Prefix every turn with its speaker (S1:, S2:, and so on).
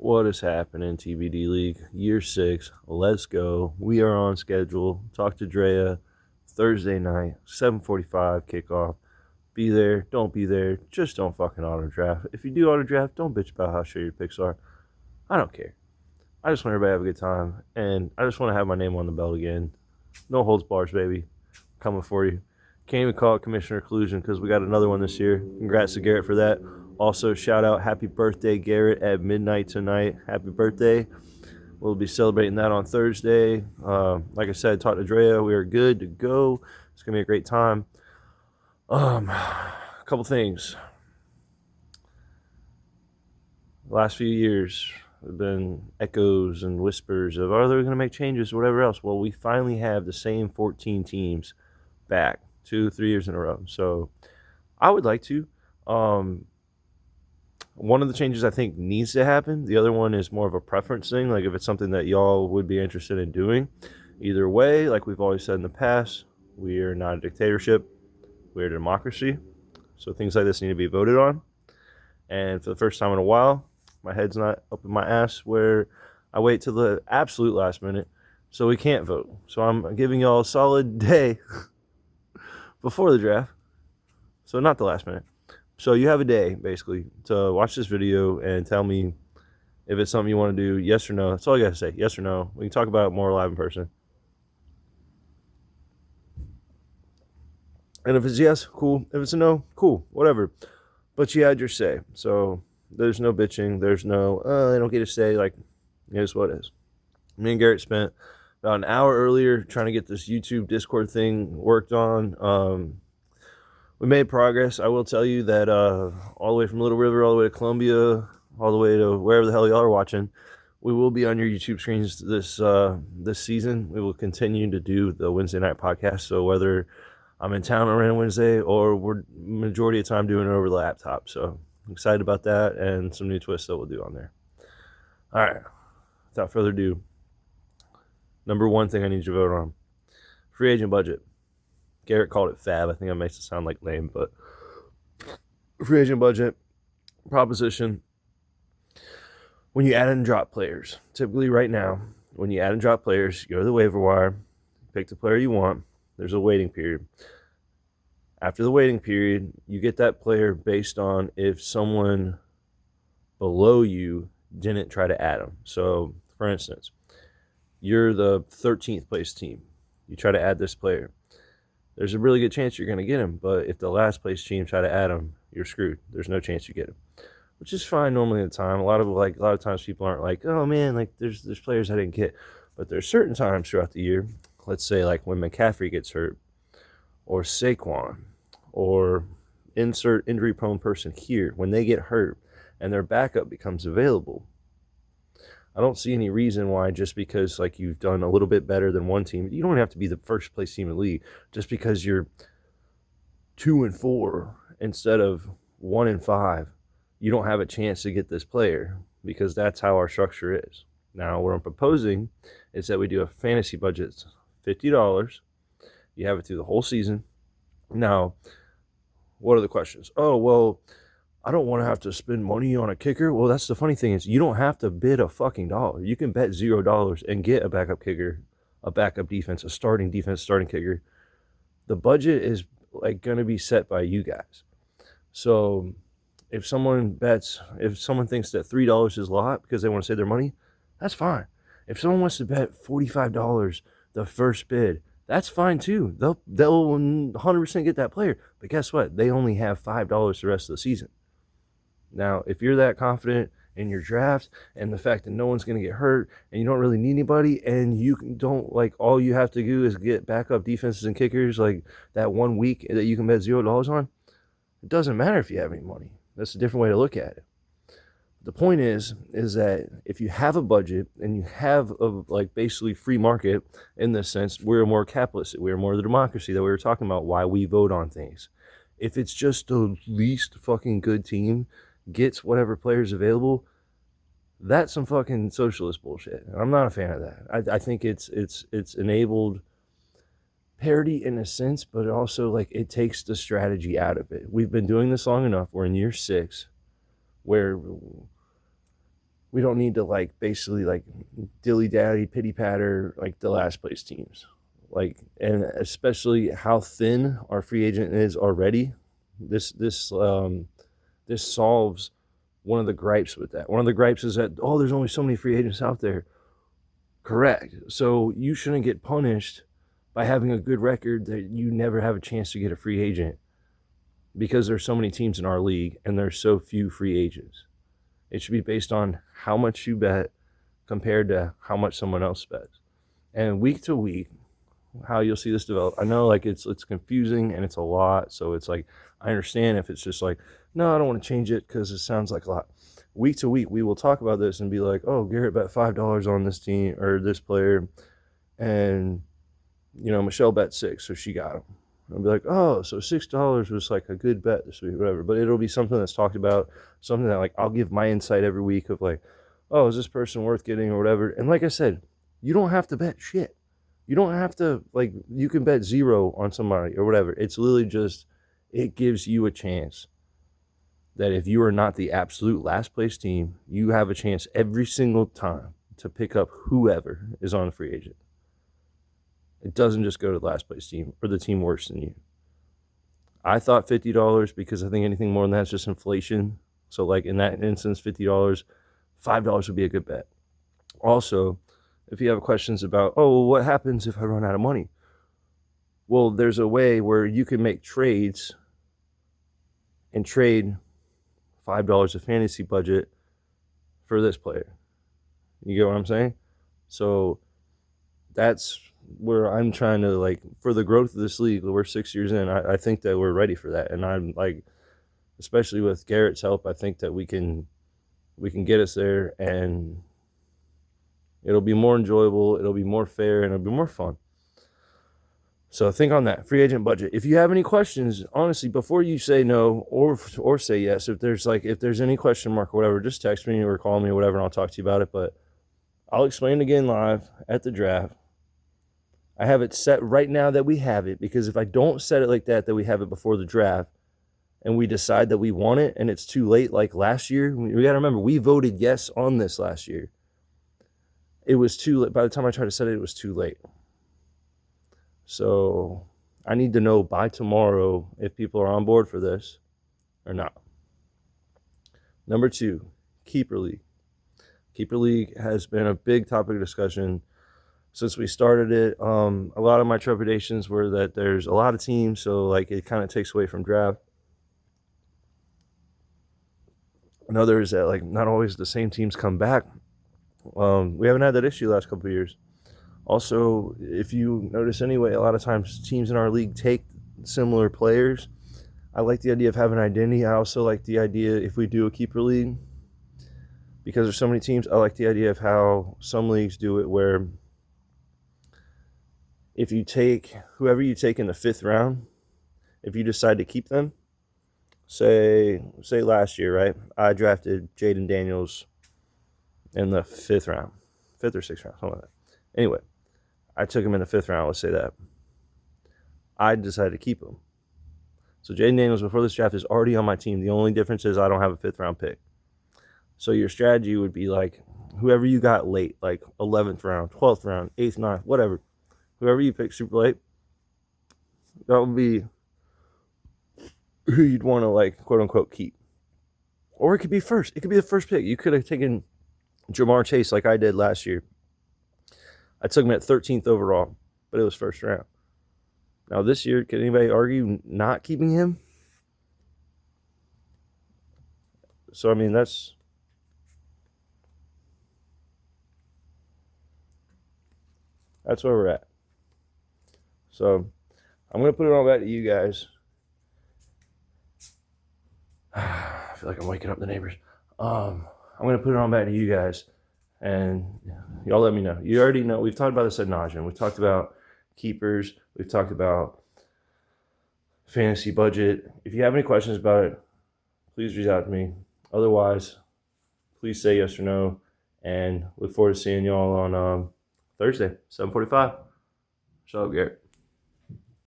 S1: What is happening, TBD League? Year 6. Let's go. We are on schedule. Talk to Drea Thursday night, 7:45 kickoff. Be there. Don't be there. Just don't fucking auto draft. If you do auto draft, don't bitch about how shit your picks are. I don't care. I just want everybody to have a good time, and I just want to have my name on the belt again. No holds bars, baby. Coming for you. Can't even call it Commissioner Collusion because we got another one this year. Congrats to Garrett for that. Also, shout out, happy birthday, Garrett, at midnight tonight. Happy birthday. We'll be celebrating that on Thursday. Like I said, talked to Drea. We are good to go. It's going to be a great time. A couple things. The last few years have been echoes and whispers of, are they going to make changes or whatever else? Well, we finally have the same 14 teams back 2-3 years in a row. So I would like to. One of the changes I think needs to happen. The other one is more of a preference thing. Like if it's something that y'all would be interested in doing. Either way, like we've always said in the past, we are not a dictatorship. We're a democracy. So things like this need to be voted on. And for the first time in a while, my head's not up in my ass where I wait till the absolute last minute so we can't vote. So I'm giving y'all a solid day before the draft. So not the last minute. So you have a day, basically, to watch this video and tell me if it's something you want to do, yes or no. That's all I got to say, yes or no. We can talk about it more live in person. And if it's yes, cool. If it's a no, cool, whatever. But you had your say. So there's no bitching. There's no, they don't get a say. Like, here's what it is. Me and Garrett spent about an hour earlier trying to get this YouTube Discord thing worked on. We made progress. I will tell you that all the way from Little River, all the way to Columbia, all the way to wherever the hell y'all are watching, we will be on your YouTube screens this season. We will continue to do the Wednesday night podcast. So whether I'm in town on Wednesday or we're majority of the time doing it over the laptop. So I'm excited about that and some new twists that we'll do on there. All right. Without further ado, number one thing I need you to vote on. Free agent budget. Garrett called it fab. I think that makes it sound like lame, but free agent budget proposition. When you add and drop players, typically right now, when you add and drop players, you go to the waiver wire, pick the player you want. There's a waiting period. After the waiting period, you get that player based on if someone below you didn't try to add them. So, for instance, you're the 13th place team. You try to add this player. There's a really good chance you're going to get him, but if the last place team try to add him, you're screwed. There's no chance you get him, which is fine normally at the time. A lot of times people aren't like, oh man, like there's players I didn't get, but there's certain times throughout the year. Let's say like when McCaffrey gets hurt, or Saquon, or insert injury-prone person here, when they get hurt and their backup becomes available. I don't see any reason why just because like you've done a little bit better than one team, you don't have to be the first place team in the league. Just because you're 2-4 instead of 1-5, you don't have a chance to get this player because that's how our structure is. Now, what I'm proposing is that we do a fantasy budget, $50. You have it through the whole season. Now, what are the questions? Oh, well, I don't want to have to spend money on a kicker. Well, that's the funny thing is you don't have to bid a fucking dollar. You can bet $0 and get a backup kicker, a backup defense, a starting defense, starting kicker. The budget is like going to be set by you guys. So if someone thinks that $3 is a lot because they want to save their money, that's fine. If someone wants to bet $45 the first bid, that's fine too. They'll 100% get that player. But guess what? They only have $5 the rest of the season. Now, if you're that confident in your draft and the fact that no one's going to get hurt and you don't really need anybody and you don't like all you have to do is get backup defenses and kickers like that 1 week that you can bet $0 on, it doesn't matter if you have any money. That's a different way to look at it. The point is that if you have a budget and you have a basically free market in this sense, we're more capitalist. We're more the democracy that we were talking about, why we vote on things. If it's just the least fucking good team gets whatever players available, that's some fucking socialist bullshit. I'm not a fan of that. I think it's enabled parity in a sense, but also like it takes the strategy out of it. We've been doing this long enough. We're in year 6 where we don't need to like basically like dilly dally pity patter like the last place teams. Like, and especially how thin our free agent is already. This solves one of the gripes with that. One of the gripes is that, oh, there's only so many free agents out there. Correct. So you shouldn't get punished by having a good record that you never have a chance to get a free agent, because there's so many teams in our league and there's so few free agents. It should be based on how much you bet compared to how much someone else bets. And week to week, how you'll see this develop. I know like it's confusing and it's a lot. So it's like, I understand if it's just like, no, I don't want to change it because it sounds like a lot. Week to week, we will talk about this and be like, oh, Garrett bet $5 on this team or this player. And, you know, Michelle bet $6, so she got him. I'll be like, oh, so $6 was like a good bet this week, whatever. But it'll be something that's talked about, something that like I'll give my insight every week of like, oh, is this person worth getting or whatever. And like I said, you don't have to bet shit. You don't have to, like, you can bet 0 on somebody or whatever. It's literally just, it gives you a chance that if you are not the absolute last place team, you have a chance every single time to pick up whoever is on a free agent. It doesn't just go to the last place team or the team worse than you. I thought $50 because I think anything more than that is just inflation. So like in that instance, $50, $5 would be a good bet. Also, if you have questions about, oh, well, what happens if I run out of money? Well, there's a way where you can make trades and trade $5 of fantasy budget for this player. You get what I'm saying? So that's where I'm trying to, like, for the growth of this league, we're 6 years in, I think that we're ready for that. And I'm like, especially with Garrett's help, I think that we can get us there, and it'll be more enjoyable, it'll be more fair, and it'll be more fun. So think on that free agent budget. If you have any questions, honestly, before you say no or say yes, if there's any question mark or whatever, just text me or call me or whatever, and I'll talk to you about it. But I'll explain it again live at the draft. I have it set right now that we have it, because if I don't set it like that we have it before the draft, and we decide that we want it and it's too late, like last year, we got to remember, we voted yes on this last year. It was too late. By the time I tried to set it, it was too late. So I need to know by tomorrow if people are on board for this or not. Number 2, Keeper League. Keeper League has been a big topic of discussion since we started it. A lot of my trepidations were that there's a lot of teams, so like it kind of takes away from draft. Another is that like not always the same teams come back. We haven't had that issue the last couple of years. Also, if you notice anyway, a lot of times teams in our league take similar players. I like the idea of having identity. I also like the idea, if we do a keeper league, because there's so many teams, I like the idea of how some leagues do it, where if you take whoever you take in the 5th round, if you decide to keep them, say last year, right? I drafted Jaden Daniels in the 5th round, 5th or 6th round, something like that. Anyway, I took him in the 5th round, let's say that. I decided to keep him. So Jaden Daniels, before this draft, is already on my team. The only difference is I don't have a 5th round pick. So your strategy would be like, whoever you got late, like 11th round, 12th round, 8th, 9th, whatever. Whoever you pick super late, that would be who you'd want to, like, quote unquote, keep. Or it could be first. It could be the first pick. You could have taken Jamar Chase like I did last year. I took him at 13th overall, but it was 1st round. Now this year, can anybody argue not keeping him? So, I mean, that's where we're at. So I'm going to put it all back to you guys. I feel like I'm waking up the neighbors. I'm going to put it on back to you guys, and y'all let me know. You already know. We've talked about this ad nauseum. We've talked about keepers. We've talked about fantasy budget. If you have any questions about it, please reach out to me. Otherwise, please say yes or no, and look forward to seeing y'all on Thursday, 7:45. Shut up, Garrett.